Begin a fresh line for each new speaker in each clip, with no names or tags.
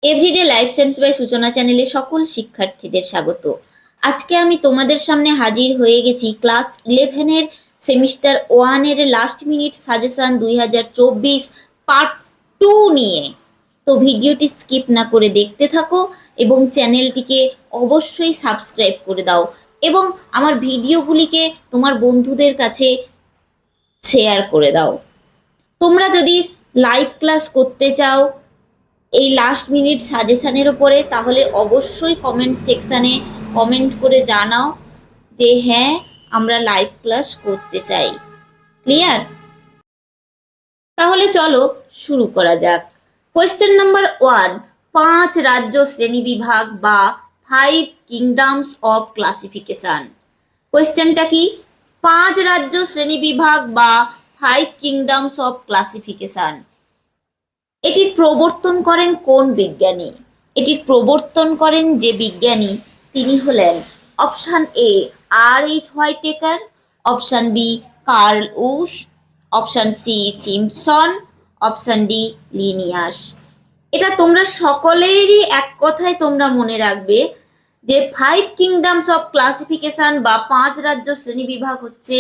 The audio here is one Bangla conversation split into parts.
এভরিডে লাইফ সায়েন্স বাই সূচনা চ্যানেলে সকল শিক্ষার্থীদের স্বাগত। আজকে আমি তোমাদের সামনে হাজির হয়ে গেছি ক্লাস 11-এর সেমিস্টার 1-এর লাস্ট মিনিট সাজেশন 2024 পার্ট 2 নিয়ে। তো ভিডিওটি স্কিপ না করে দেখতে থাকো এবং চ্যানেলটিকে অবশ্যই সাবস্ক্রাইব করে দাও এবং আমার ভিডিওগুলিকে তোমার বন্ধুদের কাছে শেয়ার করে দাও। তোমরা যদি লাইভ ক্লাস করতে চাও এই লাস্ট মিনিট সাজেশনের উপরে, তাহলে অবশ্যই কমেন্ট সেকশানে কমেন্ট করে জানাও যে হ্যাঁ আমরা লাইভ ক্লাস করতে চাই। ক্লিয়ার? তাহলে চলো শুরু করা যাক। কোয়েশ্চেন নাম্বার 1, 5 রাজ্য শ্রেণীবিভাগ বা 5 কিংডমস অফ ক্লাসিফিকেশন। কোয়েশ্চেনটা কি? 5 রাজ্য শ্রেণীবিভাগ বা 5 কিংডমস অফ ক্লাসিফিকেশন। এটির প্রবর্তন করেন কোন বিজ্ঞানী? এটির প্রবর্তন করেন যে বিজ্ঞানী তিনি হলেন option A R.H. Whittaker, option B Carl Woese, option C Simpson, option D Linnaeus. এটা তোমরা সকলেরই এক কথায় তোমরা মনে রাখবে যে 5 কিংডমস অফ ক্লাসিফিকেশন বা 5 রাজ্য শ্রেণীবিভাগ হচ্ছে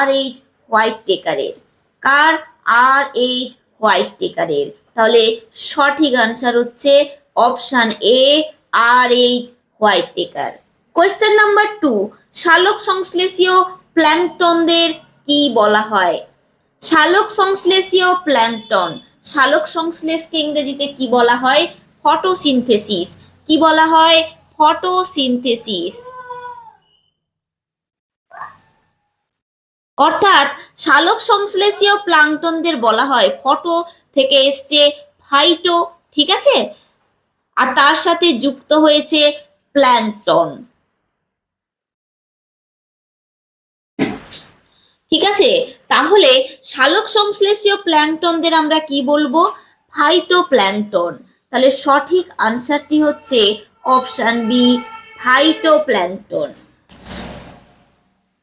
R.H. হোয়াইটেকারের। কার? R.H. হোয়াইটেকারের। তাহলে সঠিক আনসার হচ্ছে option A R.H. Whittaker. Question number 2, সালোক সংশ্লেষীয় প্ল্যাঙ্কটনদের কি বলা হয়? সালোক সংশ্লেষীয় প্ল্যাঙ্কটন, সালোক সংশ্লেষকে ইংরেজিতে কি বলা হয়? ফটোসিনথেসিস। কি বলা হয়? ফটোসিনথেসিস। অর্থাৎ সালোক সংশ্লেষীয় প্লাঙ্কটনদের বলা হয়, ফটো থেকে এসছে ফাইটো, ঠিক আছে, আর তার সাথে যুক্ত হয়েছে প্ল্যাঙ্কটন। ঠিক আছে, তাহলে সালোক সংশ্লেষীয় প্ল্যাঙ্কটনদের আমরা কি বলবো? ফাইটোপ্ল্যাঙ্কটন। তাহলে সঠিক আনসারটি হচ্ছে option B phytoplankton.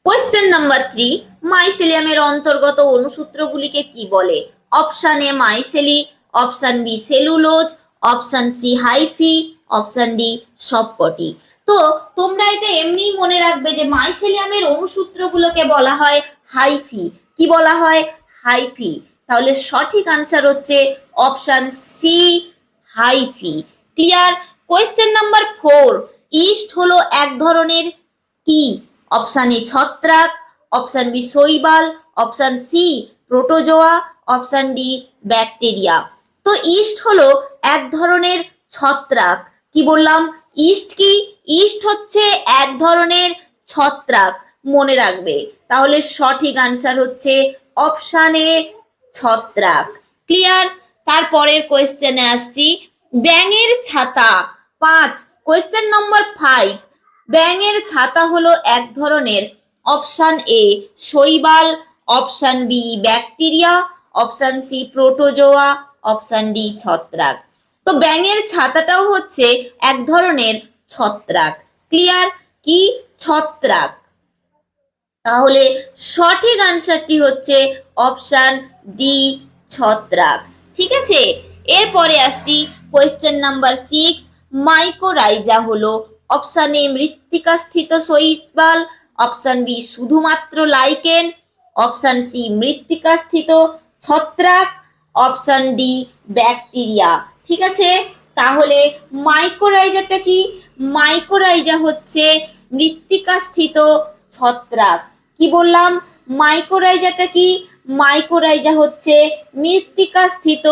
Question number 3, মাইসেলিয়ামের অন্তর্গত অনুসূত্রগুলিকে কি বলে? Option A mycelia, option B cellulose, option C hyphae, option D সবকটি। তো তোমরা এটা এমনি মনে রাখবে যে মাইসেলিয়ামের অনুসূত্রগুলোকে বলা হয় হাইফি। কি বলা হয়? হাইফি। তাহলে সঠিক আনসার হচ্ছে অপশান সি হাইফি। ক্লিয়ার? কোয়েশ্চেন নাম্বার 4, ইস্ট হলো এক ধরনের কি? অপশান এ ছত্রাক, অপশান বি শৈবাল, option C protozoa, option D bacteria. তো ইস্ট হলো এক ধরনের ছত্রাক। কি বললাম? ইস্ট কি? ইস্ট হচ্ছে এক ধরনের ছত্রাক, মনে রাখবে। তাহলে সঠিক আনসার হচ্ছে অপশান এ ছত্রাক। ক্লিয়ার? তারপরের কোয়েশ্চেনে আসছি, ব্যাঙের ছাতা 5। কোয়েশ্চেন নম্বর 5, ব্যাঙের ছাতা হলো এক ধরনের, অপশান এ শৈবাল, option B bacteria, option C protozoa, option D ছত্রাক। তো ব্যাঙের ছাতাটাও হচ্ছে এক ধরনের ছত্রাক। ক্লিয়ার? কি? ছত্রাক। তাহলে সঠিক আনসারটি হচ্ছে অপশান ডি ছত্রাক। ঠিক আছে, এরপরে আসছি কোয়েশ্চেন নাম্বার 6, মাইকোরাইজা হলো অপশান এ মৃত্তিকা স্থিত শৈবাল, অপশান বি শুধুমাত্র লাইকেন, অপশান সি মৃত্তিকা স্থিত ছত্রাক, অপশান ডি ব্যাকটেরিয়া। ঠিক আছে, তাহলে মাইকোরাইজাটা কি? মাইকোরাইজা হচ্ছে মৃত্তিকা স্থিত ছত্রাক। কি বললাম? মাইকোরাইজাটা কি? মাইকোরাইজা হচ্ছে মৃত্তিকা স্থিত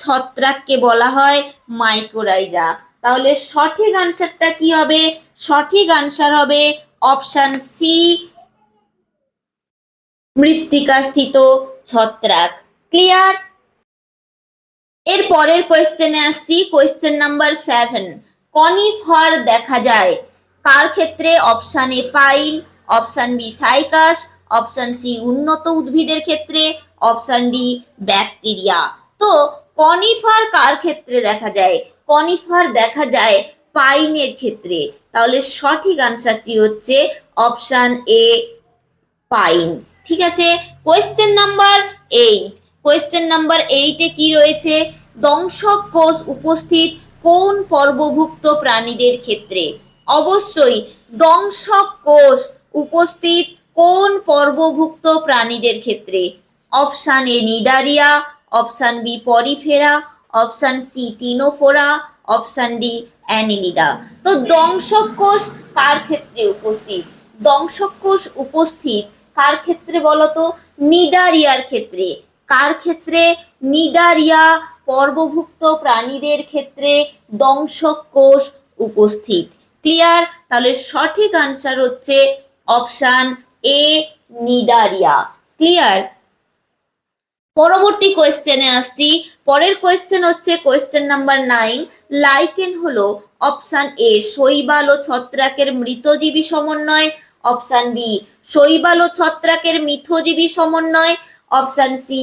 ছত্রাককে বলা হয় মাইকোরাইজা। তাহলে সঠিক আনসারটা কি হবে? সঠিক আনসার হবে অপশান সি মৃত্তিকা স্থিত ছত্রাক। ক্লিয়ার? এর পরের কোয়েশ্চেনে আসছি, কোয়েশ্চেন নাম্বার 7, কনিফার দেখা যায় কার ক্ষেত্রে? Option A pine, option B cycas, option C উন্নত উদ্ভিদের ক্ষেত্রে, অপশান ডি ব্যাকটেরিয়া। তো কনিফার কার ক্ষেত্রে দেখা যায়? কনিফার দেখা যায় পাইনের ক্ষেত্রে। তাহলে সঠিক আনসারটি হচ্ছে অপশান এ পাইন। ঠিক আছে, কোয়েশ্চেন নাম্বার 8, কোয়েশ্চেন নাম্বার 8-এ কি রয়েছে? দংশক কোষ উপস্থিত কোন পর্বভুক্ত প্রাণীদের ক্ষেত্রে? অবশ্যই দংশক কোষ উপস্থিত কোন পর্বভুক্ত প্রাণীদের ক্ষেত্রে? Option A Cnidaria, option B Porifera, option C Ctenophora, option D Annelida. তো দংশক কোষ কার ক্ষেত্রে উপস্থিত? দংশক কোষ উপস্থিত কার ক্ষেত্রে বলতো? নিডারিয়ার ক্ষেত্রে। কার ক্ষেত্রে? নিডারিয়া পর্বভুক্ত প্রাণীদের ক্ষেত্রে দংশক কোষ উপস্থিত। ক্লিয়ার? তাহলে সঠিক আনসার হচ্ছে অপশান এ নিডারিয়া। ক্লিয়ার? পরবর্তী কোয়েশ্চেনে আসছি। পরের কোয়েশ্চেন হচ্ছে কোয়েশ্চেন নাম্বার 9। লাইকেন হলো অপশান এ শৈবাল ও ছত্রাকের মৃতজীবী সমন্বয়, অপশান বি শৈবাল ও ছত্রাকের মিথজীবী সমন্বয়, অপশান সি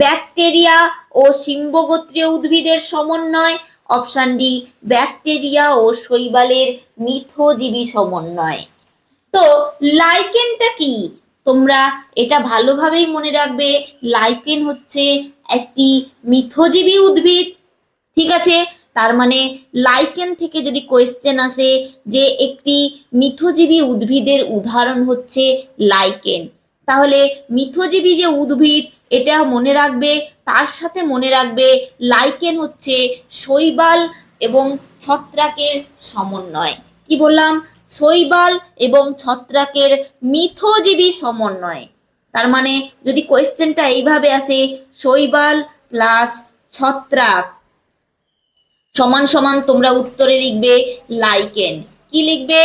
ব্যাকটেরিয়া ও শিম্বগোত্রীয় উদ্ভিদের সমন্বয়, অপশান ডি ব্যাকটেরিয়া ও শৈবালের মিথজীবী সমন্বয়। তো লাইকেনটা কি? তোমরা এটা ভালোভাবেই মনে রাখবে, লাইকেন হচ্ছে একটি মিথজীবী উদ্ভিদ। ঠিক আছে? তার মানে লাইকেন থেকে যদি কোয়েশ্চেন আসে যে একটি মিথজীবী উদ্ভিদের উদাহরণ হচ্ছে লাইকেন, তাহলে মিথজীবী যে উদ্ভিদ এটা মনে রাখবে। তার সাথে মনে রাখবে লাইকেন হচ্ছে শৈবাল এবং ছত্রাকের সমন্বয়। কি বললাম? শৈবাল এবং ছত্রাকের মিথজীবী সমন্বয়। তার মানে যদি কোয়েশ্চেনটা এইভাবে আসে শৈবাল প্লাস ছত্রাক সমান সমান তোমরা উত্তরে লিখবে লাইকেন। কি লিখবে?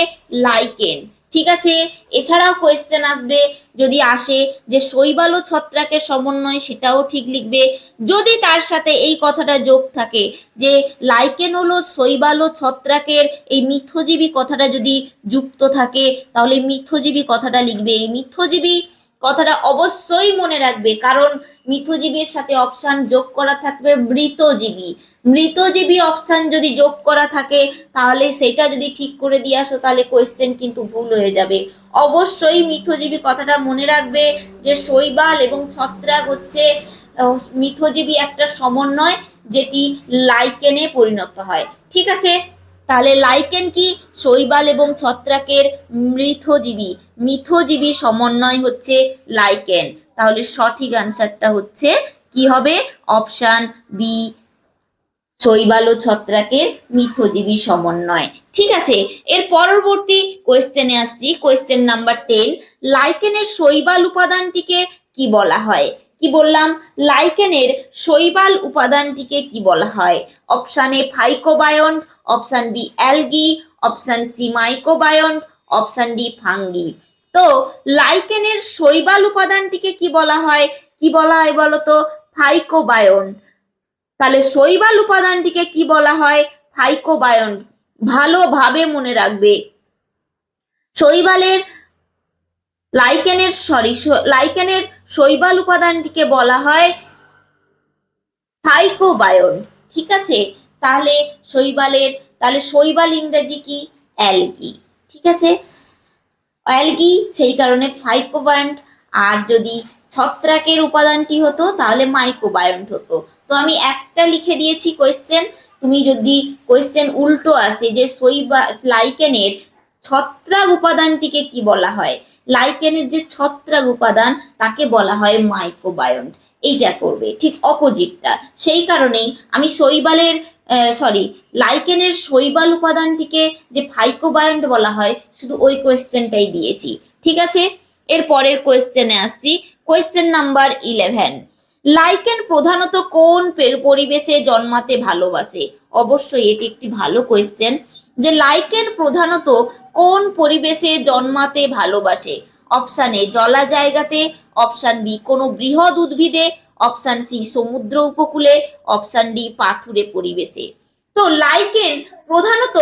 লাইকেন। ঠিক আছে? এছাড়াও কোয়েশ্চেন আসবে, যদি আসে যে শৈবাল ও ছত্রাকের সমন্বয়, সেটাও ঠিক লিখবে। যদি তার সাথে এই কথাটা যোগ থাকে যে লাইকেন হলো শৈবাল ও ছত্রাকের এই মিথজীবী কথাটা যদি যুক্ত থাকে, তাহলে মিথজীবী কথাটা লিখবে। এই মিথজীবী কথাটা অবশ্যই মনে রাখবে, কারণ মিথজীবীর সাথে অপশান যোগ করা থাকবে মৃতজীবী। মৃতজীবী অপশান যদি যোগ করা থাকে, তাহলে সেটা যদি ঠিক করে দিয়ে আসো, তাহলে কোয়েশ্চেন কিন্তু ভুল হয়ে যাবে। অবশ্যই মিথজীবী কথাটা মনে রাখবে যে শৈবাল এবং ছত্রাক হচ্ছে মিথজীবী একটা সমন্বয়, যেটি লাইকেনে পরিণত হয়। ঠিক আছে? তাহলে লাইকেন কি? শৈবাল এবং ছত্রাকের মিথজীবী সমন্বয় হচ্ছে লাইকেন। তাহলে সঠিক আনসারটা হচ্ছে কি হবে? অপশান বি শৈবাল ও ছত্রাকের মিথজীবী সমন্বয়। ঠিক আছে? এর পরবর্তী কোয়েশ্চেনে আসছি, কোয়েশ্চেন নাম্বার 10। লাইকেনের শৈবাল উপাদানটিকে কি বলা হয়? কি বললাম? লাইকেনের শৈবাল উপাদানটিকে কি বলা হয়? Option A phycobiont, option B algae, option C mycobiont, option D fungi. তো লাইকেনের শৈবাল উপাদানটিকে কি বলা হয়? কি বলা হয় বলতো? ফাইকোবায়ন্ট। তাহলে শৈবাল উপাদানটিকে কি বলা হয়? ফাইকোবায়ন্ট। ভালোভাবে মনে রাখবে। লাইকেনের শৈবাল উপাদানটিকে বলা হয় ফাইকোবায়ন্ট। ঠিক আছে? তাহলে শৈবাল ইংরেজি কি? অ্যালগি। ঠিক আছে? অ্যালগি, সেই কারণে ফাইকোবায়ন্ট। আর যদি ছত্রাকের উপাদানটি হতো তাহলে মাইকোবায়ন্ট হতো। তো আমি একটা লিখে দিয়েছি কোয়েশ্চেন। তুমি যদি কোয়েশ্চেন উল্টো আসে যে লাইকেনের ছত্রাক উপাদানটিকে কি বলা হয়, লাইকেনের যে ছত্রাক উপাদান তাকে বলা হয় মাইকোবায়ন্ট, এইটা করবে ঠিক অপোজিটটা। সেই কারণেই আমি লাইকেনের শৈবাল উপাদানটিকে যে ফাইকোবায়ন্ট বলা হয়, শুধু ওই কোয়েশ্চেনটাই দিয়েছি। ঠিক আছে? এর পরের কোয়েশ্চেনে আসছি, কোয়েশ্চেন নাম্বার 11। লাইকেন প্রধানত কোন পরিবেশে জন্মাতে ভালোবাসে? অবশ্যই এটি একটি ভালো কোয়েশ্চেন যে লাইকেন প্রধানত কোন পরিবেশে জন্মাতে ভালোবাসে। অপশান এ জলা জায়গাতে, অপশান বি কোনো বৃহৎ উদ্ভিদে, অপশান সি সমুদ্র উপকূলে, অপশান ডি পাথুরে পরিবেশে। তো লাইকেন প্রধানত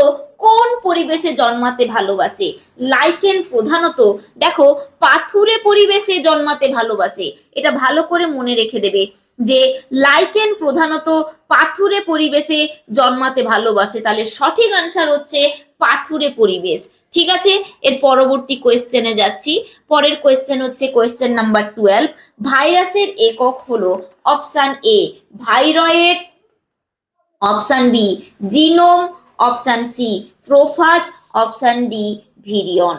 কোন পরিবেশে জন্মাতে ভালোবাসে? লাইকেন প্রধানত দেখো পাথুরে পরিবেশে জন্মাতে ভালোবাসে। এটা ভালো করে মনে রেখে দেবে যে লাইকেন প্রধানত পাথুরে পরিবেশে জন্মাতে ভালোবাসে। তাহলে সঠিক আনসার হচ্ছে পাথুরে পরিবেশ। ঠিক আছে? এর পরবর্তী কোয়েশ্চেনে যাচ্ছি। পরের কোয়েশ্চেন হচ্ছে কোয়েশ্চেন নাম্বার 12। ভাইরাসের একক হলো option A viroid, option B genome, option C prophage, option D virion.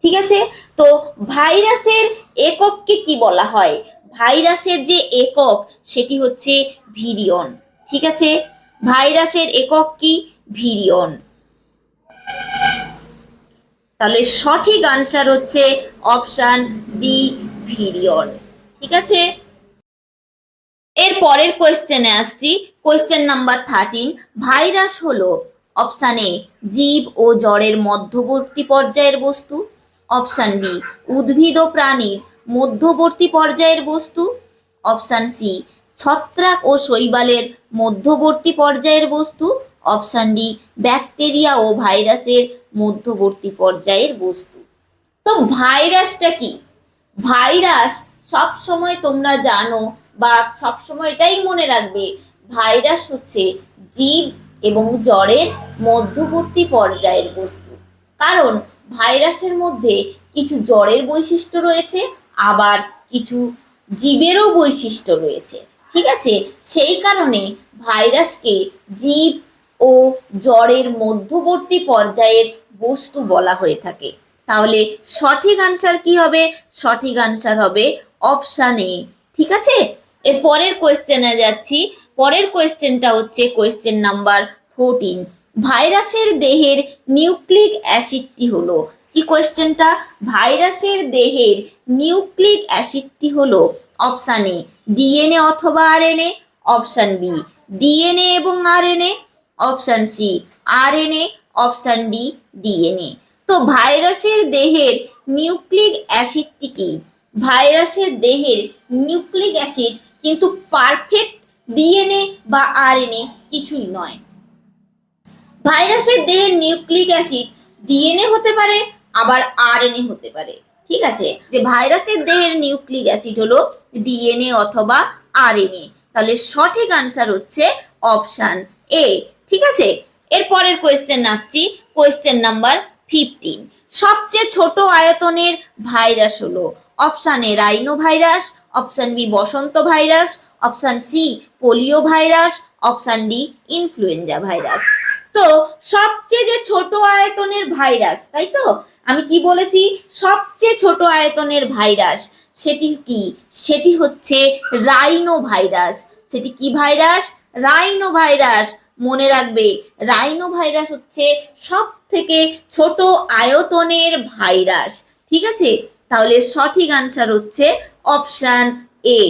ঠিক আছে, তো ভাইরাসের একককে কি বলা হয়? ভাইরাসের যে একক সেটি হচ্ছে ভিরিয়ন। ঠিক আছে, ভাইরাসের একক কি? ভিরিয়ন। তাহলে সঠিক আনসার হচ্ছে অপশান ডি ভিরিয়ন। ঠিক আছে, এর পরের কোয়েশ্চেনে আসছি। Question number 13। ভাইরাস হলো অপশান এ জীব ও জড়ের মধ্যবর্তী পর্যায়ের বস্তু, অপশান বি উদ্ভিদ ও প্রাণীর মধ্যবর্তী পর্যায়ের বস্তু, অপশান সি ছত্রাক ও শৈবালের মধ্যবর্তী পর্যায়ের বস্তু, অপশান ডি ব্যাকটেরিয়া ও ভাইরাসের মধ্যবর্তী পর্যায়ের বস্তু। তো ভাইরাসটা কি? ভাইরাস সব সময় তোমরা জানো বা সব সময় এটাই মনে রাখবে, ভাইরাস হচ্ছে জীব এবং জড়ের মধ্যবর্তী পর্যায়ের বস্তু। কারণ ভাইরাসের মধ্যে কিছু জড়ের বৈশিষ্ট্য রয়েছে, আবার কিছু জীবেরও বৈশিষ্ট্য রয়েছে। ঠিক আছে, সেই কারণে ভাইরাসকে জীব ও জড়ের মধ্যবর্তী পর্যায়ের বস্তু বলা হয়ে থাকে। তাহলে সঠিক আনসার কি হবে? সঠিক আনসার হবে অপশান এ। ঠিক আছে, এর পরের কোয়েশ্চেনে যাচ্ছি। পরের কোয়েশ্চেনটা হচ্ছে কোয়েশ্চেন নাম্বার 14। ভাইরাসের দেহের নিউক্লিক অ্যাসিডটি হলো, কি কোয়েশ্চেনটা? ভাইরাসের দেহের নিউক্লিক অ্যাসিডটি হলো অপশান এ ডিএনএ অথবা আরএনএ, অপশান বি ডিএনএ এবং RNA, option C RNA, option D DNA. তো ভাইরাসের দেহের নিউক্লিক অ্যাসিডটি কি? ভাইরাসের দেহের নিউক্লিক অ্যাসিড কিন্তু পারফেক্ট ডিএনএ বা আরএনএ কিছুই নয়। ভাইরাসের দেহের নিউক্লিক অ্যাসিড ডিএনএ হতে পারে, আবার আরএনএ হতে পারে। ঠিক আছে, যে ভাইরাসের দেহের নিউক্লিক অ্যাসিড হলো ডিএনএ অথবা আরএনএ। তাহলে সঠিক আনসার হচ্ছে অপশান এ। ঠিক আছে, এর পরের কোয়েশ্চেন আসছি। Question number 15। সবচেয়ে ছোট আয়তনের ভাইরাস হলো option A rhino virus, option B বসন্ত virus, option C polio virus, option D influenza virus. তো সবচেয়ে যে ছোট আয়তনের ভাইরাস, তাই তো আমি কি বলেছি? সবচেয়ে ছোট আয়তনের ভাইরাস সেটি কি? সেটি হচ্ছে রাইনো ভাইরাস। সেটি কি ভাইরাস? Rhino virus. মনে রাখবে, রাইনো ভাইরাস হচ্ছে সব থেকে ছোট আয়তনের ভাইরাস। ঠিক আছে, তাহলে সঠিক আনসার হচ্ছে অপশান এ।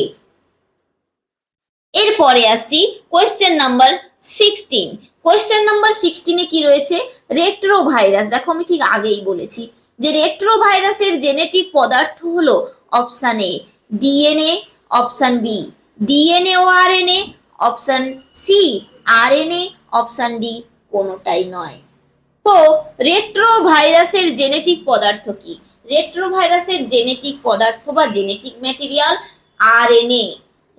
এরপরে আসছি কোয়েশ্চেন নাম্বার 16। কোয়েশ্চেন নাম্বার 16-এ কি রয়েছে? Retro virus. দেখো আমি ঠিক আগেই বলেছি যে রেট্রো ভাইরাসের জেনেটিক পদার্থ হলো option A DNA, option B DNA ও RNA, option C RNA, option D কোনোটাই নয়। তো রেট্রো ভাইরাসের জেনেটিক পদার্থ কি? রেট্রো ভাইরাসের জেনেটিক পদার্থ বা জেনেটিক ম্যাটেরিয়াল আরএনএ।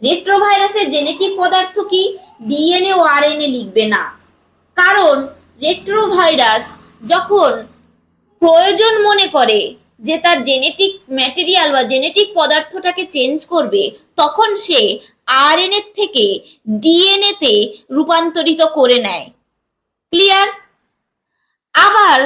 রেট্রো ভাইরাসের জেনেটিক পদার্থ কি? ডিএনএ ও আরএনএ লিখবে না, কারণ রেট্রো ভাইরাস যখন প্রয়োজন মনে করে যে তার জেনেটিক ম্যাটেরিয়াল বা জেনেটিক পদার্থটাকে চেঞ্জ করবে, তখন সে আরএনএ থেকে ডিএনএ তে রূপান্তরিত করে নেয়। ক্লিয়ার? আবার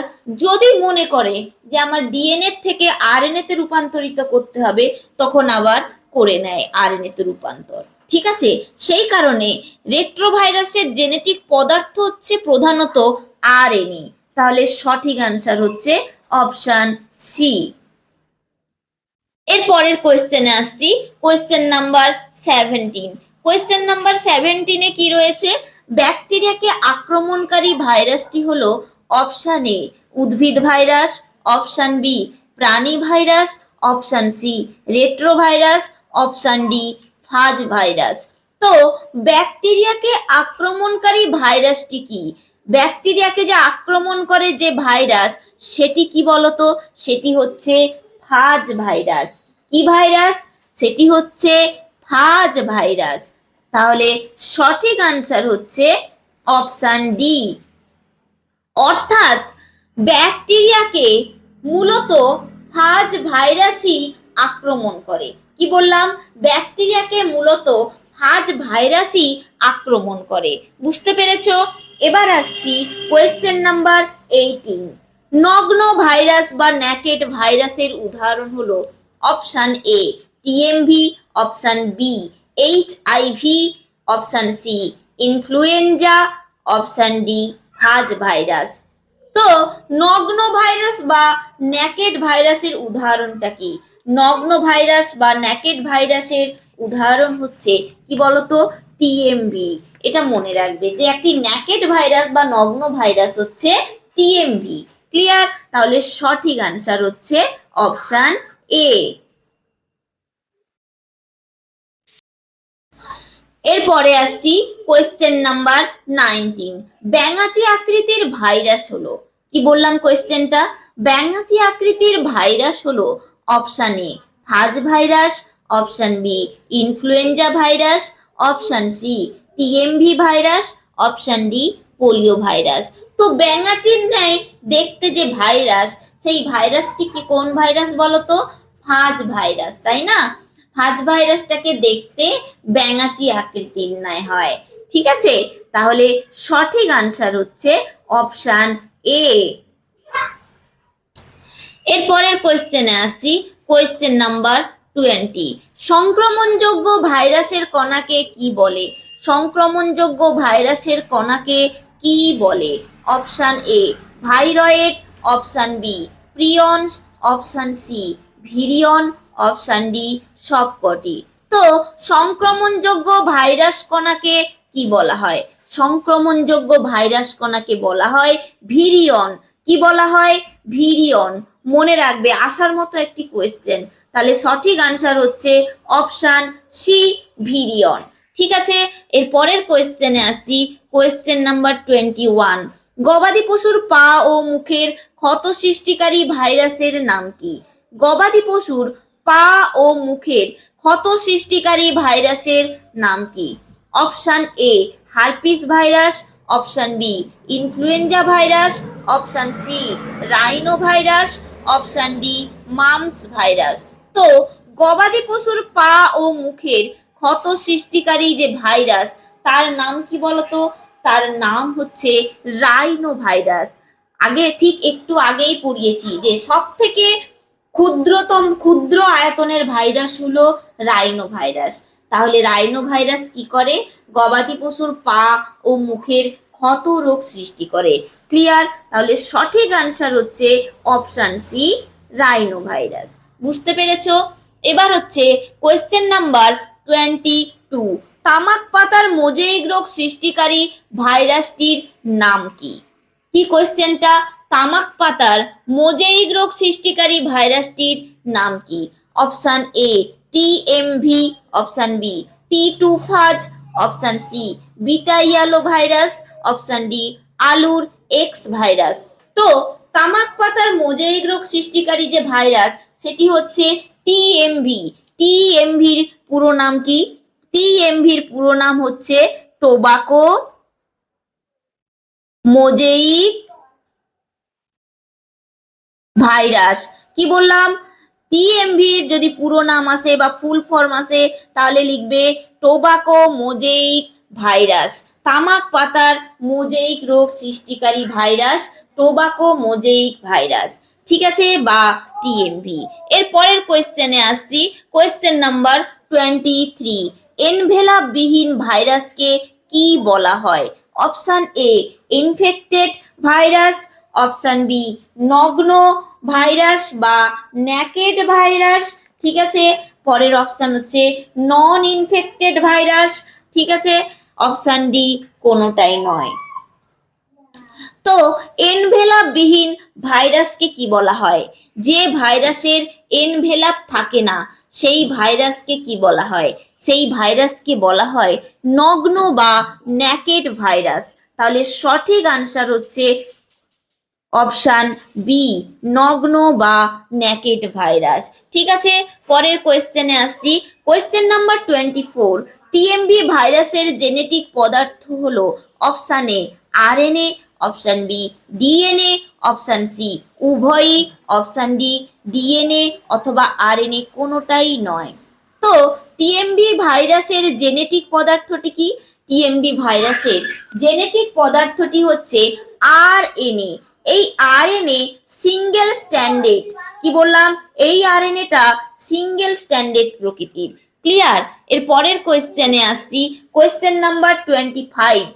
যদি মনে করে যে আমার ডিএনএ থেকে আরএনএ তে রূপান্তরিত করতে হবে, তখন আবার করে নেয় আরএনএ তে রূপান্তর। ঠিক আছে, সেই কারণে রেট্রোভাইরাসের জেনেটিক পদার্থ হচ্ছে প্রধানত আরএনএ। তাহলে সঠিক আনসার হচ্ছে অপশান সি। এর পরের কোয়েশ্চেনে আসছি। Question number 17। কোয়েশ্চেন নাম্বার 17-এ কি রয়েছে? ব্যাকটেরিয়াকে আক্রমণকারী ভাইরাসটি হলো অপশান এ উদ্ভিদ ভাইরাস, অপশান বি প্রাণী virus, option C retro virus, option D phage virus. তো ব্যাকটেরিয়াকে আক্রমণকারী ভাইরাসটি কি? ব্যাকটেরিয়াকে যে আক্রমণ করে যে ভাইরাস, সেটি কি বলতো? সেটি হচ্ছে ফাজ ভাইরাস। কি ভাইরাস? সেটি হচ্ছে ফাজ ভাইরাস। তাহলে সঠিক আনসার হচ্ছে অপশান ডি। অর্থাৎ ব্যাকটেরিয়াকে মূলত ফাজ ভাইরাসই আক্রমণ করে। কি বললাম? ব্যাকটেরিয়াকে মূলত হাজ ভাইরাসই আক্রমণ করে। বুঝতে পেরেছো? এবার আসছি কোয়েশ্চেন নাম্বার 18। নগ্ন ভাইরাস বা ন্যাকেড ভাইরাসের উদাহরণ হলো option A TMV, option B HIV, option C influenza, option D হাজ ভাইরাস। তো নগ্ন ভাইরাস বা ন্যাকেড ভাইরাসের উদাহরণটা কি? নগ্ন ভাইরাস বা ন্যাকেড ভাইরাসের উদাহরণ হচ্ছে কি বলতো? টিএমভি। এটা মনে রাখবে যে একটি ন্যাকেড ভাইরাস বা নগ্ন ভাইরাস হচ্ছে টিএমভি। ক্লিয়ার? তাহলে সঠিক আনসার হচ্ছে অপশান এ। এরপরে আসছি কোয়েশ্চেন নাম্বার 19। ব্যাঙাচি আকৃতির ভাইরাস হলো, কি বললাম কোয়েশ্চেনটা? ব্যাঙাচি আকৃতির ভাইরাস হলো অপশান এ হাজ virus, option B influenza virus, option C TMV virus, option D polio virus. তো ব্যাঙাচির ন্যায় দেখতে যে ভাইরাস, সেই ভাইরাসটি কি কোন ভাইরাস বলতো? হাজ ভাইরাস, তাই না? হাজ ভাইরাসটাকে দেখতে ব্যাঙাচি আকৃতির ন্যায় হয়। ঠিক আছে, তাহলে সঠিক আনসার হচ্ছে অপশান এ। এরপরের কোয়েশ্চেনে আসছি, কোয়েশ্চেন নাম্বার 20। সংক্রমণযোগ্য ভাইরাসের কণাকে কি বলে? সংক্রমণযোগ্য ভাইরাসের কণাকে কি বলে? Option A viroid, option B prions, option C virion, option D সবকটি। তো সংক্রমণযোগ্য ভাইরাস কণাকে কি বলা হয়? সংক্রমণযোগ্য ভাইরাস কণাকে বলা হয় ভিরিয়ন। কি বলা হয়? ভিরিয়ন। মনে রাখবে, আসার মতো একটি কোয়েশ্চেন। তাহলে সঠিক আনসার হচ্ছে অপশান সি ভিরিয়ন। ঠিক আছে, এর পরের কোয়েশ্চেনে আসছি, কোয়েশ্চেন নাম্বার 21। গবাদি পশুর পা ও মুখের ক্ষত সৃষ্টিকারী ভাইরাসের নাম কি? গবাদি পশুর পা ও মুখের ক্ষত সৃষ্টিকারী ভাইরাসের নাম কি? Option A herpes virus, option B influenza virus, option C rhino virus, option D mumps virus. তো গবাদি পশুর পা ও মুখের ক্ষত সৃষ্টিকারী যে ভাইরাস, তার নাম কি বলতো? তার নাম হচ্ছে রাইনো ভাইরাস। আগে ঠিক একটু আগেই পড়িয়েছি যে সব থেকে ক্ষুদ্র আয়তনের ভাইরাস হলো রাইনো ভাইরাস। তাহলে রাইনো ভাইরাস কি করে? গবাদি পশুর পা ও মুখের ক্ষত রোগ সৃষ্টি করে। ক্লিয়ার? তাহলে সঠিক আনসার হচ্ছে অপশান সি রাইনো ভাইরাস। বুঝতে পেরেছো? এবার হচ্ছে কোয়েশ্চেন নাম্বার 22। তামাক পাতার মোজাইক রোগ সৃষ্টিকারী ভাইরাসটির নাম কি? কি কোয়েশ্চেনটা? তামাক পাতার মোজাইক রোগ সৃষ্টিকারী ভাইরাসটির নাম কি? Option A TMV, option B T two phage, option C beta yellow virus, option D আলুর এক্স ভাইরাস। তো তামাক পাতার মোজাইক রোগ সৃষ্টিকারী যে ভাইরাস, সেটি হচ্ছে টিএমভি। টিএমভির পুরো নাম কি? টিএমভির পুরো নাম হচ্ছে টোবাকো মোজাইক ভাইরাস। কি বললাম? টিএমভির যদি পুরো নাম আসে বা ফুল ফর্ম আসে, তাহলে লিখবে টোবাকো মোজাইক ভাইরাস। তামাক পাতার মোজাইক রোগ সৃষ্টিকারী ভাইরাস টোবাকো মোজাইক ভাইরাস। ঠিক আছে, বা টিএমভি। এর পরের কোয়েশ্চেনে আসছি, কোয়েশ্চেন নাম্বার 23। এনভেলাপ বিহীন ভাইরাসকে কি বলা হয়? Option A infected virus, option B নগ্ন ভাইরাস বা ন্যাকেড ভাইরাস। ঠিক আছে, পরের অপশান হচ্ছে নন ইনফেক্টেড ভাইরাস। ঠিক আছে, অপশান ডি কোনোটাই নয়। তো এনভেলাপ বিহীন ভাইরাসকে কি বলা হয়? যে ভাইরাসের এনভেলাপ থাকে না, সেই ভাইরাসকে কি বলা হয়? সেই ভাইরাসকে বলা হয় নগ্ন বা ন্যাকেড ভাইরাস। তাহলে সঠিক আনসার হচ্ছে অপশান বি নগ্ন বা ন্যাকেড ভাইরাস। ঠিক আছে, পরের কোয়েশ্চেনে আসছি, কোয়েশ্চেন নাম্বার 24। টিএমভি ভাইরাসের জেনেটিক পদার্থ হলো option A RNA, option B DNA, option C উভয়ই, অপশান ডি ডিএনএ অথবা আরএনএ কোনোটাই নয়। তো টিএমভি ভাইরাসের জেনেটিক পদার্থটি কি? টিএমভি ভাইরাসের জেনেটিক পদার্থটি হচ্ছে আরএনএ। এই আরএনএ সিঙ্গেল স্ট্যান্ডার্ড, কি বললাম, এই আরএনএটা সিঙ্গেল স্ট্যান্ডার্ড প্রকৃতির। ক্লিয়ার? এর পরের কোয়েশ্চেনে আসছি, কোয়েশ্চেন নাম্বার 25।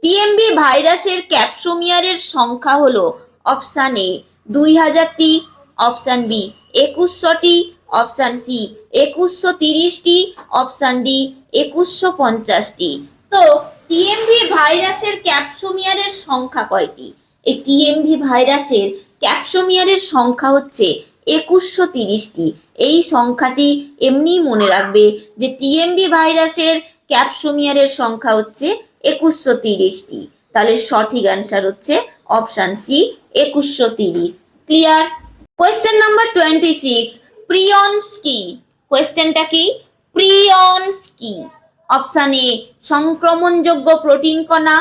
টিএমভি ভাইরাসের ক্যাপসোমিয়ারের সংখ্যা হলো অপশান এ 2000টি, অপশান বি 2100টি, অপশান সি 2130টি, অপশান ডি 2150টি। তো টিএমভি ভাইরাসের ক্যাপসোমিয়ারের সংখ্যা কয়টি? এই টিএমভি ভাইরাসের ক্যাপসোমিয়ারের সংখ্যা হচ্ছে 2130টি। এই সংখ্যাটি এমনি মনে রাখবে যে টিএমভি ভাইরাসের ক্যাপসোমিয়ারের সংখ্যা হচ্ছে 2130টি। তাহলে সঠিক অ্যান্সার হচ্ছে option C 2130। Clear? Question number 26, prions কি? কোয়েশ্চেনটা কি? প্রিয়ন্স কি? অপশান এ সংক্রমণযোগ্য প্রোটিন কণা,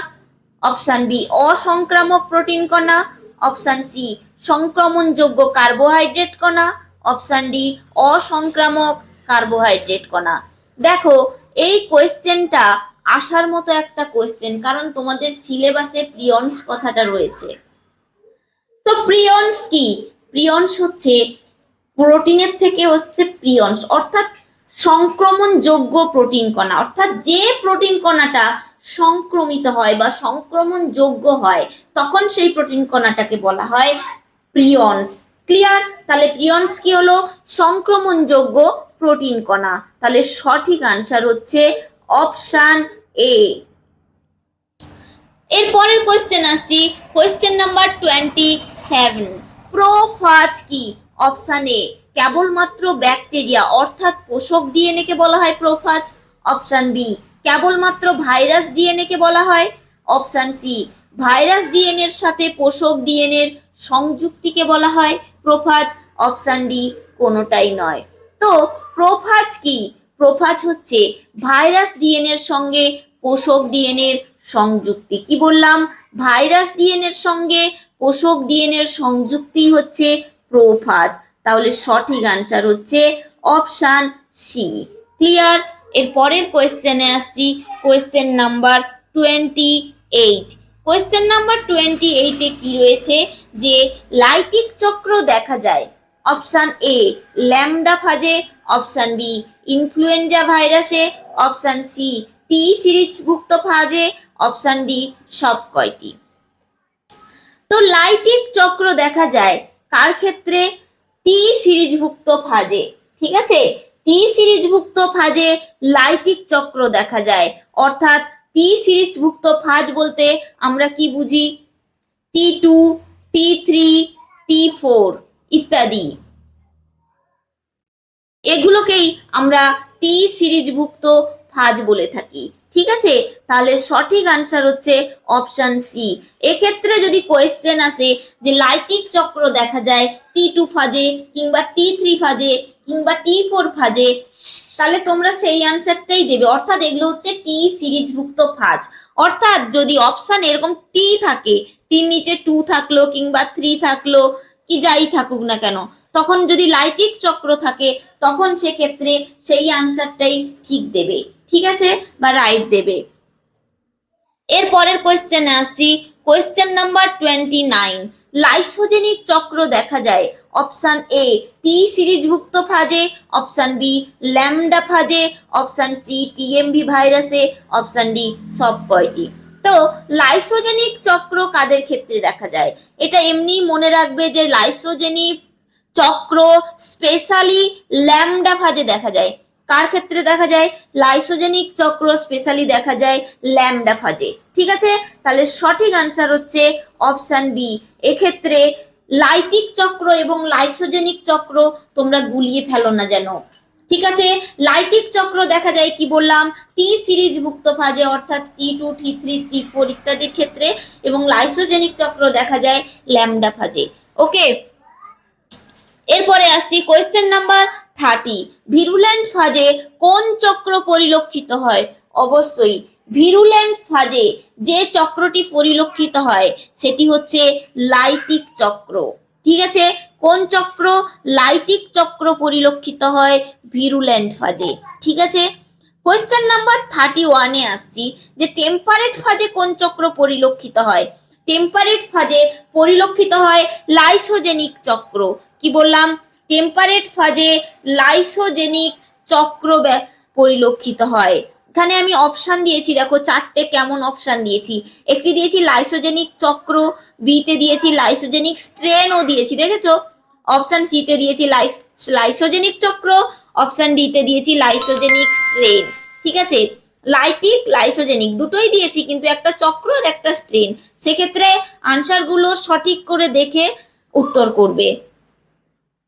অপশান বি অসংক্রামক প্রোটিন কণা, অপশান সি সংক্রমণযোগ্য কার্বোহাইড্রেট কণা, অপশান ডি অসংক্রামক কার্বোহাইড্রেট কণা। দেখো, এই কোয়েশ্চেনটা আসার মতো একটা কোয়েশ্চেন, কারণ তোমাদের সিলেবাসে প্রিয়ন্স কথাটা রয়েছে। তো প্রিয়ন্স কি? প্রিয়ন্স হচ্ছে প্রোটিনের থেকে হচ্ছে প্রিয়ন্স, অর্থাৎ সংক্রমণযোগ্য প্রোটিন কণা, অর্থাৎ যে প্রোটিন কণাটা সংক্রমিত হয় বা সংক্রমণযোগ্য হয় তখন সেই প্রোটিন কণাটাকে বলা হয় প্রিয়ন্স। ক্লিয়ার? তাহলে প্রিয়ন্স কি হলো? সংক্রমণযোগ্য প্রোটিন কণা। তাহলে সঠিক আনসার হচ্ছে অপশান এ। এর পরের কোয়েশ্চেন আসছি, কোয়েশ্চেন নাম্বার 27। প্রোফাজ কি? অপশান এ কেবলমাত্র ব্যাকটেরিয়া অর্থাৎ পোষক ডিএনএ কে বলা হয় প্রোফাজ, অপশান বি কেবলমাত্র ভাইরাস ডিএনএ কে বলা হয়, অপশান সি ভাইরাস ডিএনএ এর সাথে পোষক ডিএনএ এর সংযুক্তিকে বলা হয় প্রোফাজ, অপশান ডি কোনোটাই নয়। তো প্রোফাজ কি? প্রোফাজ হচ্ছে ভাইরাস ডিএনএ এর সঙ্গে পোষক ডিএনএ এর সংযুক্তি। কি বললাম? ভাইরাস ডিএনএ এর সঙ্গে পোষক ডিএনএ এর সংযুক্তি হচ্ছে প্রোফাজ। তাহলে সঠিক আনসার হচ্ছে অপশান সি। ক্লিয়ার? এর পরের কোয়েশ্চেনে আসছি, কোয়েশ্চেন নাম্বার 28। কোয়েশ্চেন নাম্বার 28-এ কি রয়েছে? যে লাইটিক চক্র দেখা যায় অপশান এ ল্যামডা ফাজে, অপশান বি ইনফ্লুয়েঞ্জা ভাইরাসে, অপশান সি টি সিরিজভুক্ত ফাজে, অপশান ডি সব কয়টি। তো লাইটিক চক্র দেখা যায় কার ক্ষেত্রে? টি সিরিজভুক্ত ফাজে। ঠিক আছে, টি সিরিজভুক্ত ফাজে লাইটিক চক্র দেখা যায়, অর্থাৎ টি সিরিজভুক্ত ফাজ বলতে আমরা কি বুঝি? T2, T3, T4 ইত্যাদি, এগুলোকেই আমরা টি সিরিজভুক্ত ফাজ বলে থাকি। ঠিক আছে, তাহলে সঠিক আনসার হচ্ছে অপশান সি। এক্ষেত্রে যদি কোয়েশ্চেন আসে যে লাইটিক চক্র দেখা যায় T2 ফাজে কিংবা T3 ফাজে কিংবা T4 ফাজে, তাহলে তোমরা সেই আনসারটাই দেবে, অর্থাৎ এগুলো হচ্ছে টি সিরিজভুক্ত ফাজ। অর্থাৎ যদি অপশান এরকম টি থাকে, টির নিচে 2 থাকলো কিংবা 3 থাকলো কি যাই থাকুক না কেন, তখন যদি লাইটিক চক্র থাকে তখন সেক্ষেত্রে সেই আনসারটাই ঠিক দেবে। ঠিক আছে, বা রাইট দেবে। এর পরের কোয়েশ্চেনে আসছি, কোয়েশ্চেন নাম্বার 29। লাইসোজেনিক চক্র দেখা যায় অপশান এ টি সিরিজভুক্ত ফাজে, অপশান বি ল্যামডা ফাজে, অপশান সি টিএমভি ভাইরাসে, অপশান ডি সব কয়টি। তো লাইসোজেনিক চক্র কাদের ক্ষেত্রে দেখা যায়? এটা এমনি মনে রাখবে যে লাইসোজেনিক চক্র স্পেশালি ল্যামডা ফাজে দেখা যায়। কার ক্ষেত্রে দেখা যায়? লাইসোজেনিক চক্র স্পেশালি দেখা যায় ল্যামডা ফাজে। ঠিক আছে, তাহলে সঠিক আনসার হচ্ছে অপশান বি। এক্ষেত্রে লাইটিক চক্র এবং লাইসোজেনিক চক্র তোমরা গুলিয়ে ফেলো না যেন। ঠিক আছে, লাইটিক চক্র দেখা যায় কি বললাম? টি সিরিজভুক্ত ফাজে, অর্থাৎ T2, T3, T4 ইত্যাদির ক্ষেত্রে, এবং লাইসোজেনিক চক্র দেখা যায় ল্যামডা ফাজে। ওকে, এরপরে আসছি কোয়েশ্চেন নাম্বার 30। ভিরুলেন্ট ফাজে কোন চক্র পরিলক্ষিত হয়? অবশ্যই ভিরুলেন্ট ফাজে যে চক্রটি পরিলক্ষিত হয় সেটি হচ্ছে লাইটিক চক্র। ঠিক আছে, কোন চক্র? লাইটিক চক্র পরিলক্ষিত হয় ভিরুল্যান্ট ফাজে। ঠিক আছে, কোয়েশ্চেন নাম্বার 31-এ আসছি যে টেম্পারেট ফাজে কোন চক্র পরিলক্ষিত হয়? টেম্পারেট ফাজে পরিলক্ষিত হয় লাইসোজেনিক চক্র। কি বললাম? টেম্পারেট ফাজে লাইসোজেনিক চক্র পরিলক্ষিত হয়। এখানে আমি অপশান দিয়েছি, দেখো চারটে কেমন অপশান দিয়েছি। একটি দিয়েছি লাইসোজেনিক চক্র, বিতে দিয়েছি লাইসোজেনিক স্ট্রেনও দিয়েছি, দেখেছো? অপশান সিতে দিয়েছি লাইসোজেনিক চক্র, অপশান ডিতে দিয়েছি লাইসোজেনিক স্ট্রেন। ঠিক আছে, লাইটিক লাইসোজেনিক দুটোই দিয়েছি, কিন্তু একটা চক্র আর একটা স্ট্রেন। সেক্ষেত্রে আনসারগুলো সঠিক করে দেখে উত্তর করবে।